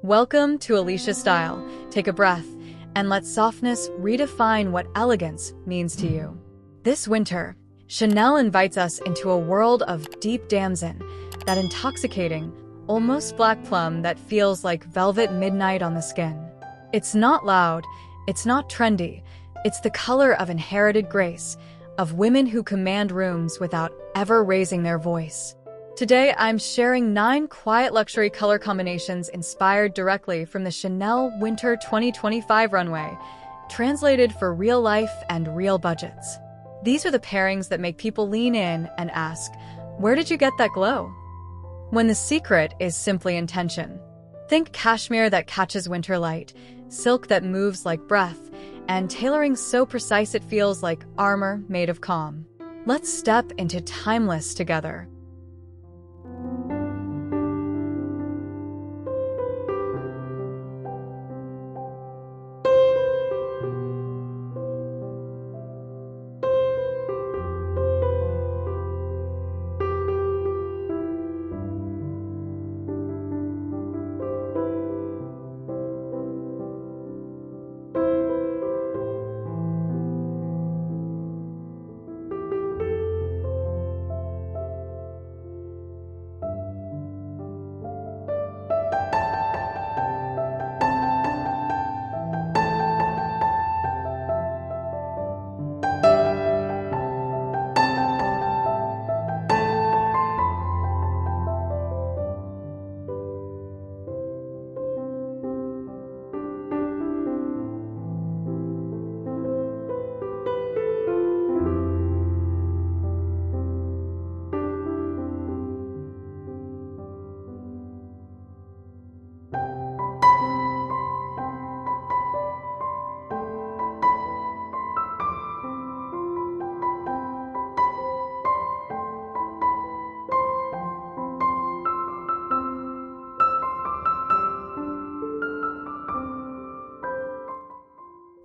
Welcome to Elysia Style. Take a breath and let softness redefine what elegance means to you. This winter, Chanel invites us into a world of Deep Damson, that intoxicating, almost black plum that feels like velvet midnight on the skin. It's not loud, it's not trendy, it's the color of inherited grace, of women who command rooms without ever raising their voice. Today, I'm sharing 9 quiet luxury color combinations inspired directly from the Chanel Winter 2025 runway, translated for real life and real budgets. These are the pairings that make people lean in and ask, where did you get that glow? When the secret is simply intention. Think cashmere that catches winter light, silk that moves like breath, and tailoring so precise it feels like armor made of calm. Let's step into timeless together.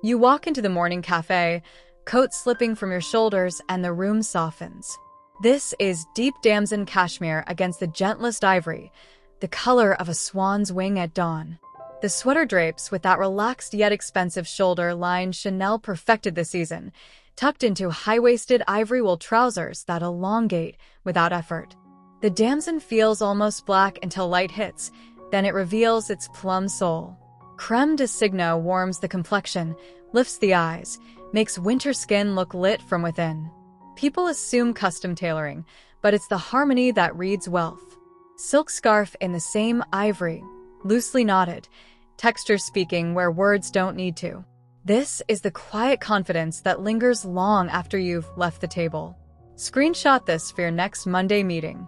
You walk into the morning cafe, coat slipping from your shoulders, and the room softens. This is Deep Damson cashmere against the gentlest ivory, the color of a swan's wing at dawn. The sweater drapes with that relaxed yet expensive shoulder line Chanel perfected this season, tucked into high-waisted ivory wool trousers that elongate without effort. The damson feels almost black until light hits, then it reveals its plum soul. Crème de Cygne warms the complexion, lifts the eyes, makes winter skin look lit from within. People assume custom tailoring, but it's the harmony that reads wealth. Silk scarf in the same ivory, loosely knotted, texture speaking where words don't need to. This is the quiet confidence that lingers long after you've left the table. Screenshot this for your next Monday meeting.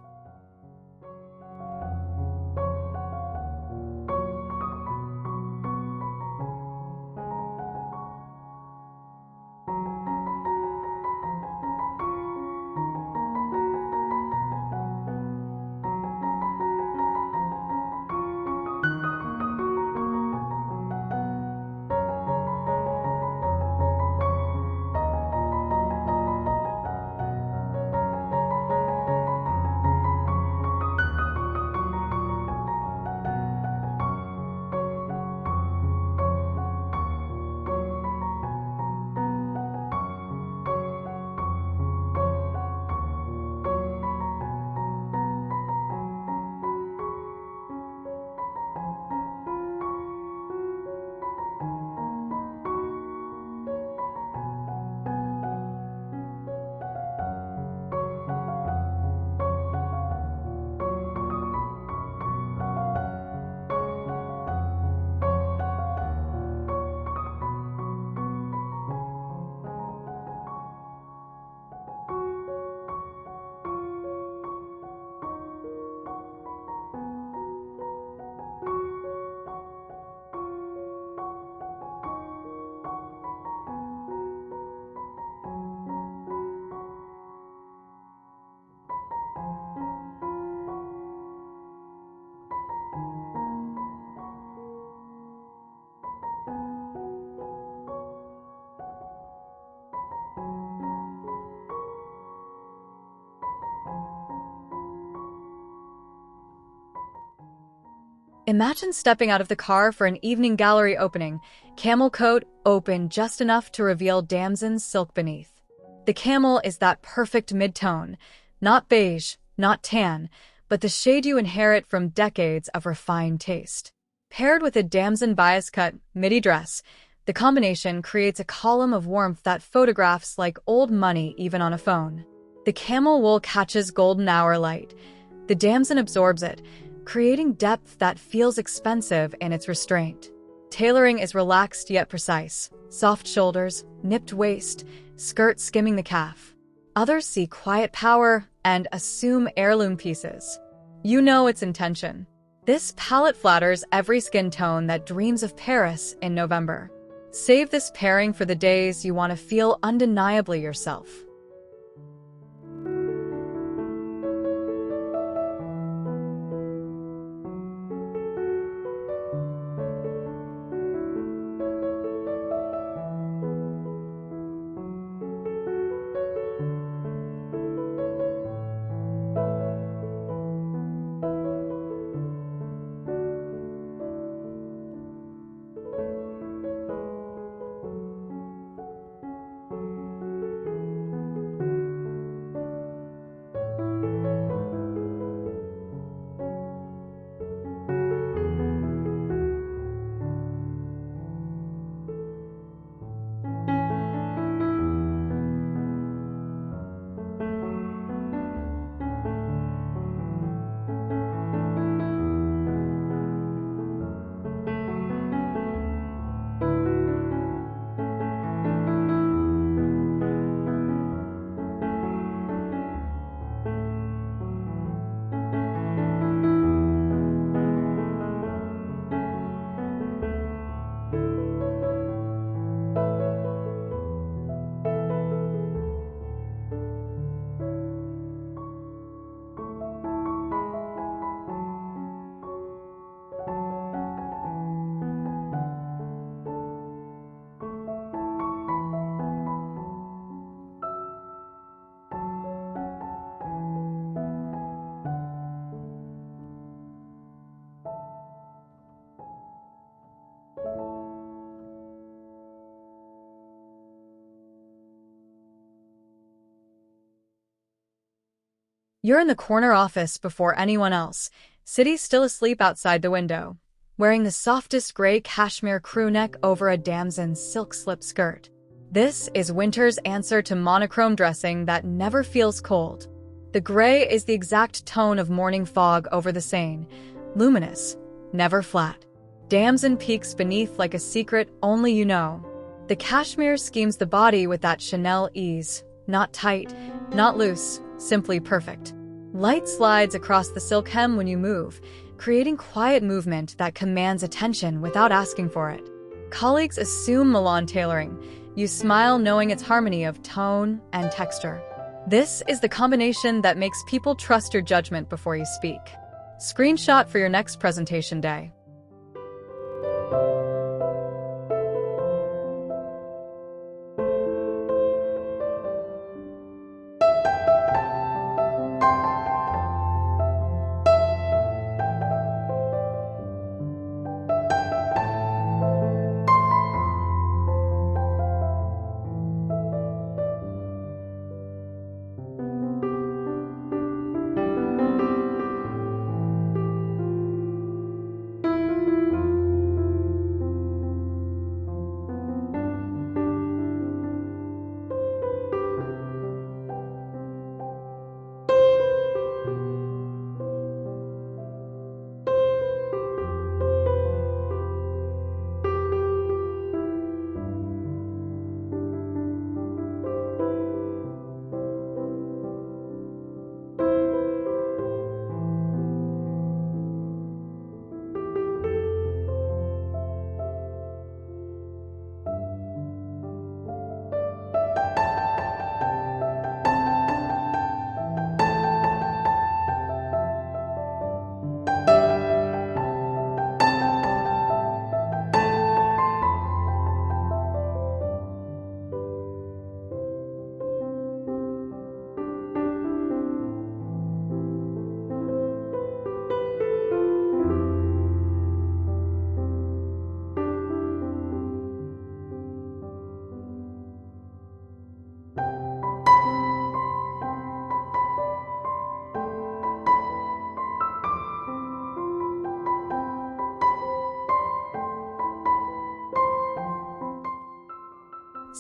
Imagine stepping out of the car for an evening gallery opening, camel coat open just enough to reveal damson's silk beneath. The camel is that perfect mid-tone, not beige, not tan, but the shade you inherit from decades of refined taste. Paired with a damson bias-cut midi dress, the combination creates a column of warmth that photographs like old money even on a phone. The camel wool catches golden hour light. The damson absorbs it, creating depth that feels expensive in its restraint. Tailoring is relaxed yet precise. Soft shoulders, nipped waist, skirt skimming the calf. Others see quiet power and assume heirloom pieces. You know its intention. This palette flatters every skin tone that dreams of Paris in November. Save this pairing for the days you want to feel undeniably yourself. You're in the corner office before anyone else, City's still asleep outside the window, wearing the softest gray cashmere crew neck over a damson's silk slip skirt. This is winter's answer to monochrome dressing that never feels cold. The gray is the exact tone of morning fog over the Seine, luminous, never flat. Damson peeks beneath like a secret only you know. The cashmere schemes the body with that Chanel ease, not tight, not loose, simply perfect. Light slides across the silk hem when you move, creating quiet movement that commands attention without asking for it. Colleagues assume Milan tailoring. You smile knowing its harmony of tone and texture. This is the combination that makes people trust your judgment before you speak. Screenshot for your next presentation day.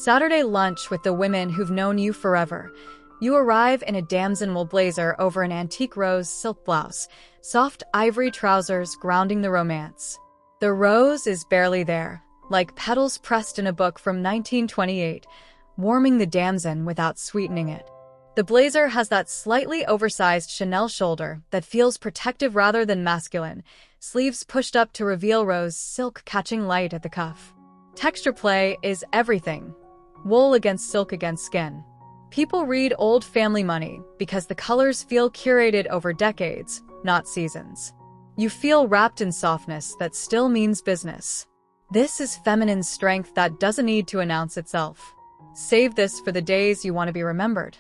Saturday lunch with the women who've known you forever. You arrive in a damson wool blazer over an antique rose silk blouse, soft ivory trousers grounding the romance. The rose is barely there, like petals pressed in a book from 1928, warming the damson without sweetening it. The blazer has that slightly oversized Chanel shoulder that feels protective rather than masculine, sleeves pushed up to reveal rose silk catching light at the cuff. Texture play is everything. Wool against silk against skin. People read Old Family Money because the colors feel curated over decades, not seasons. You feel wrapped in softness that still means business. This is feminine strength that doesn't need to announce itself. Save this for the days you want to be remembered.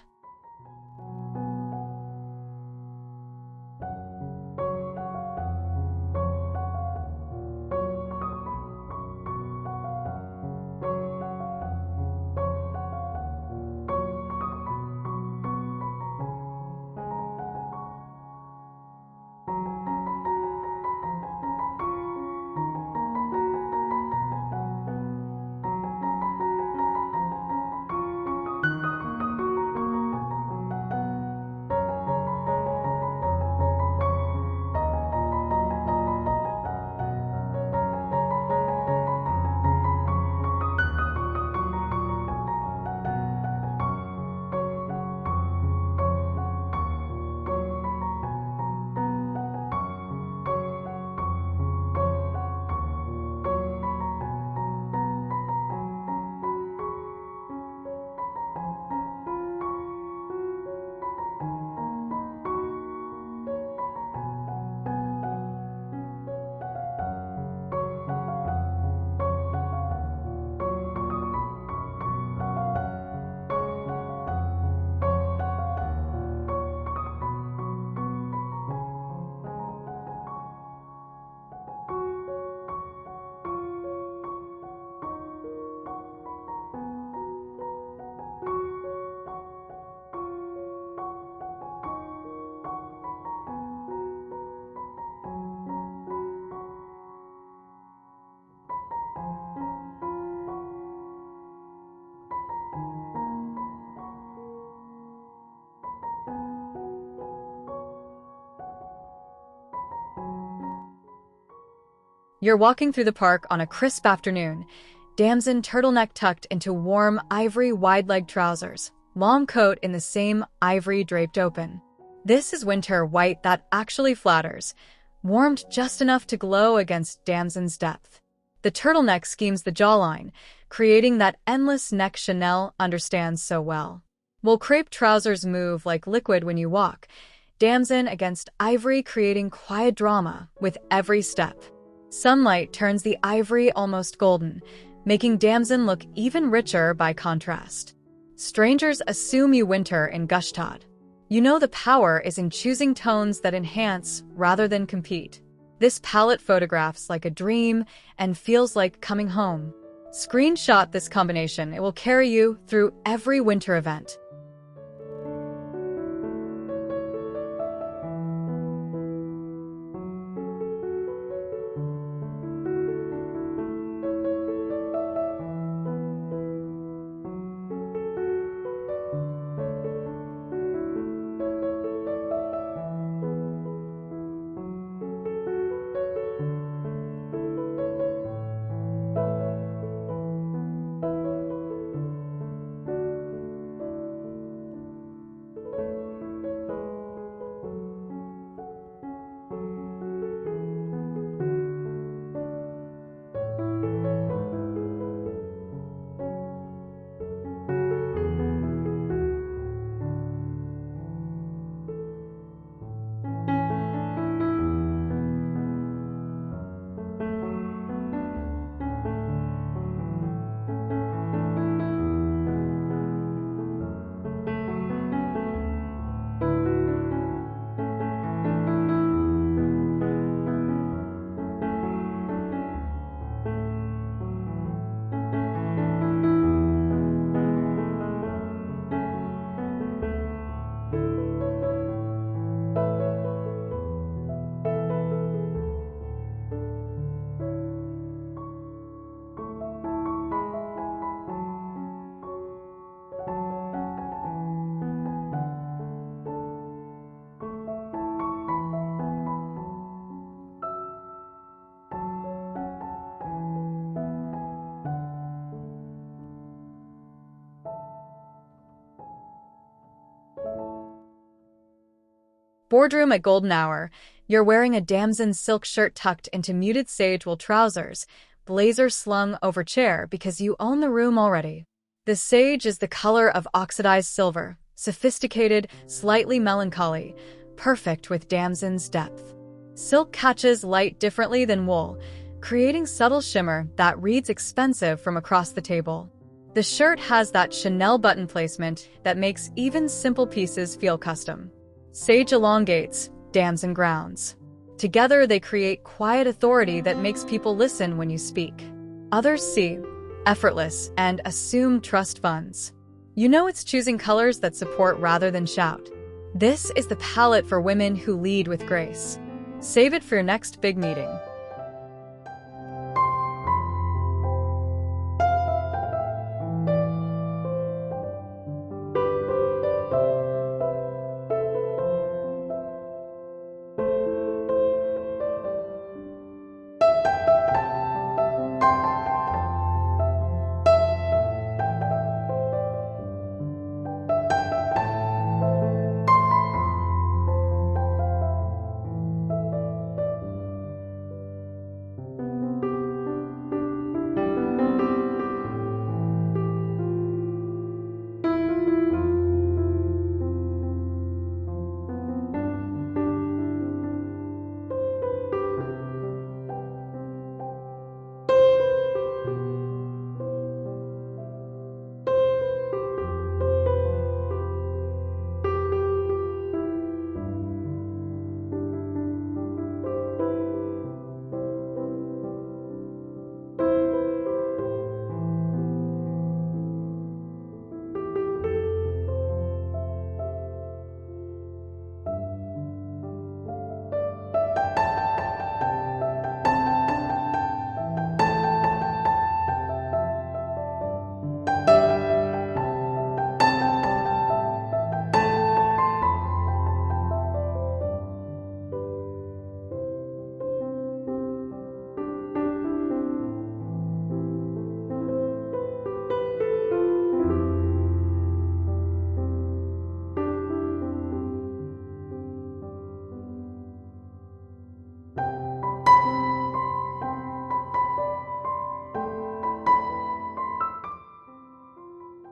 You're walking through the park on a crisp afternoon, damson turtleneck tucked into warm ivory wide-leg trousers, long coat in the same ivory draped open. This is winter white that actually flatters, warmed just enough to glow against damson's depth. The turtleneck schemes the jawline, creating that endless neck Chanel understands so well. While crepe trousers move like liquid when you walk, damson against ivory creating quiet drama with every step. Sunlight turns the ivory almost golden, making damson look even richer by contrast. Strangers assume you winter in Gushtad. You know the power is in choosing tones that enhance rather than compete. This palette photographs like a dream and feels like coming home. Screenshot this combination, it will carry you through every winter event. Boardroom at golden hour. You're wearing a damson silk shirt tucked into muted sage wool trousers, blazer slung over chair because you own the room already. The sage is the color of oxidized silver, sophisticated, slightly melancholy, perfect with damson's depth. Silk catches light differently than wool, creating subtle shimmer that reads expensive from across the table. The shirt has that Chanel button placement that makes even simple pieces feel custom. Sage elongates, damson grounds. Together they create quiet authority that makes people listen when you speak. Others see, effortless, and assume trust funds. You know it's choosing colors that support rather than shout. This is the palette for women who lead with grace. Save it for your next big meeting.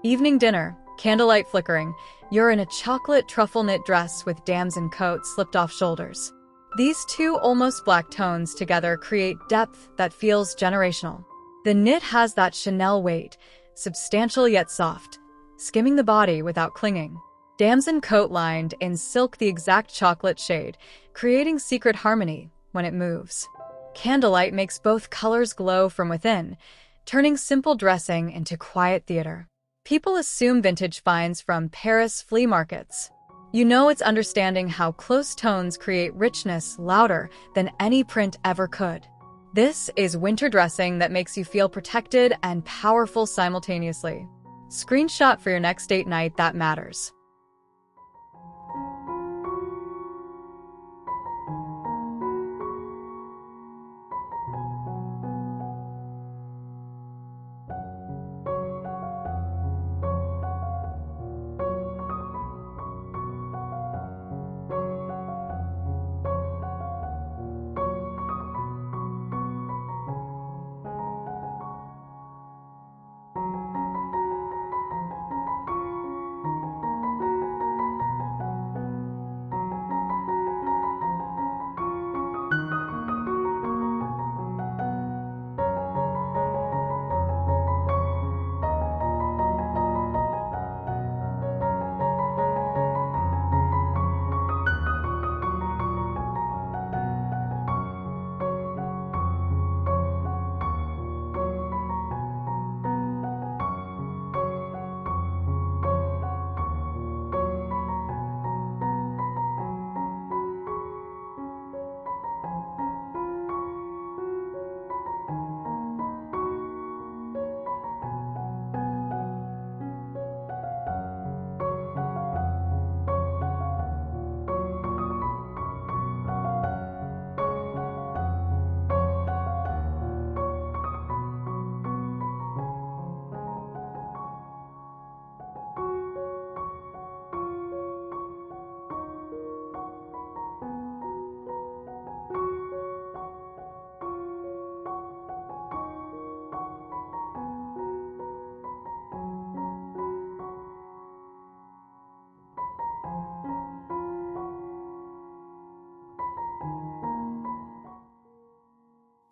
Evening dinner, candlelight flickering. You're in a chocolate truffle knit dress with damson coat slipped off shoulders. These two almost black tones together create depth that feels generational. The knit has that Chanel weight, substantial yet soft, skimming the body without clinging. Damson coat lined in silk the exact chocolate shade, creating secret harmony when it moves. Candlelight makes both colors glow from within, turning simple dressing into quiet theater. People assume vintage finds from Paris flea markets. You know it's understanding how close tones create richness louder than any print ever could. This is winter dressing that makes you feel protected and powerful simultaneously. Screenshot for your next date night that matters.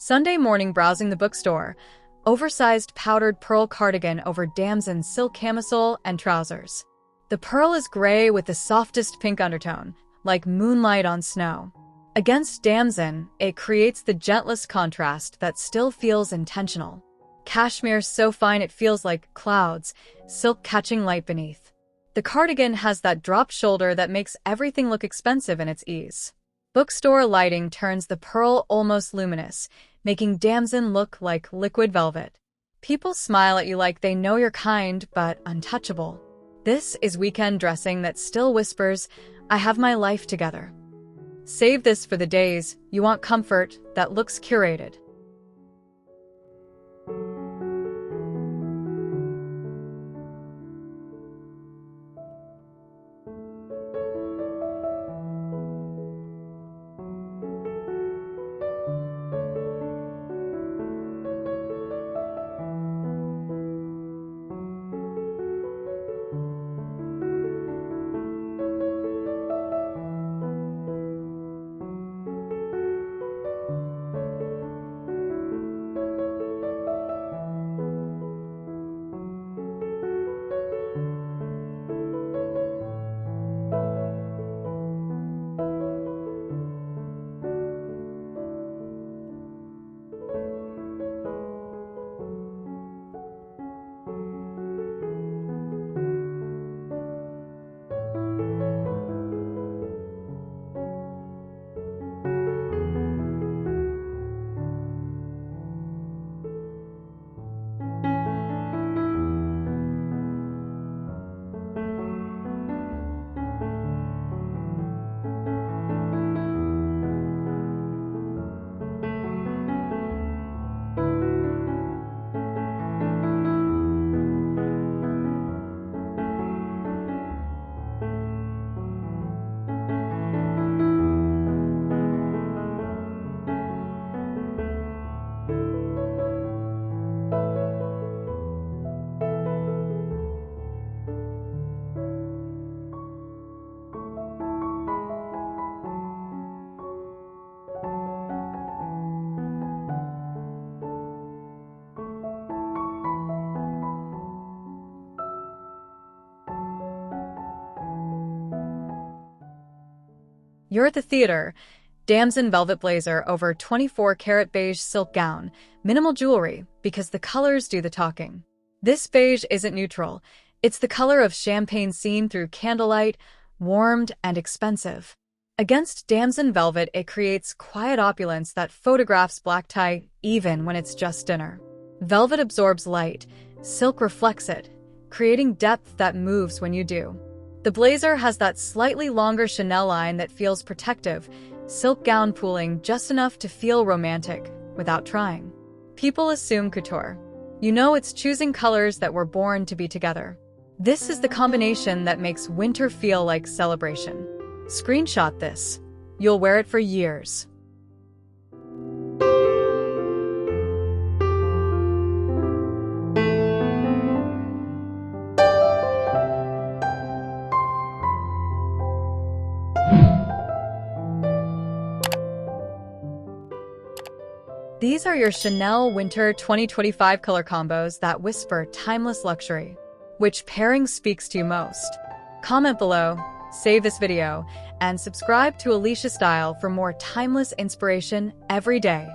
Sunday morning browsing the bookstore. Oversized powdered pearl cardigan over damson silk camisole and trousers. The pearl is gray with the softest pink undertone, like moonlight on snow. Against damson, it creates the gentlest contrast that still feels intentional. Cashmere so fine it feels like clouds, silk catching light beneath. The cardigan has that dropped shoulder that makes everything look expensive in its ease. Bookstore lighting turns the pearl almost luminous, making damson look like liquid velvet. People smile at you like they know you're kind but untouchable. This is weekend dressing that still whispers, "I have my life together." Save this for the days you want comfort that looks curated. You're at the theater. Damson velvet blazer over 24-karat beige silk gown. Minimal jewelry, because the colors do the talking. This beige isn't neutral. It's the color of champagne seen through candlelight, warmed and expensive. Against damson velvet, it creates quiet opulence that photographs black tie even when it's just dinner. Velvet absorbs light. Silk reflects it, creating depth that moves when you do. The blazer has that slightly longer Chanel line that feels protective, silk gown pooling just enough to feel romantic without trying. People assume couture. You know it's choosing colors that were born to be together. This is the combination that makes winter feel like celebration. Screenshot this. You'll wear it for years. These are your Chanel Winter 2025 color combos that whisper timeless luxury. Which pairing speaks to you most? Comment below, save this video, and subscribe to Elysia Style for more timeless inspiration every day.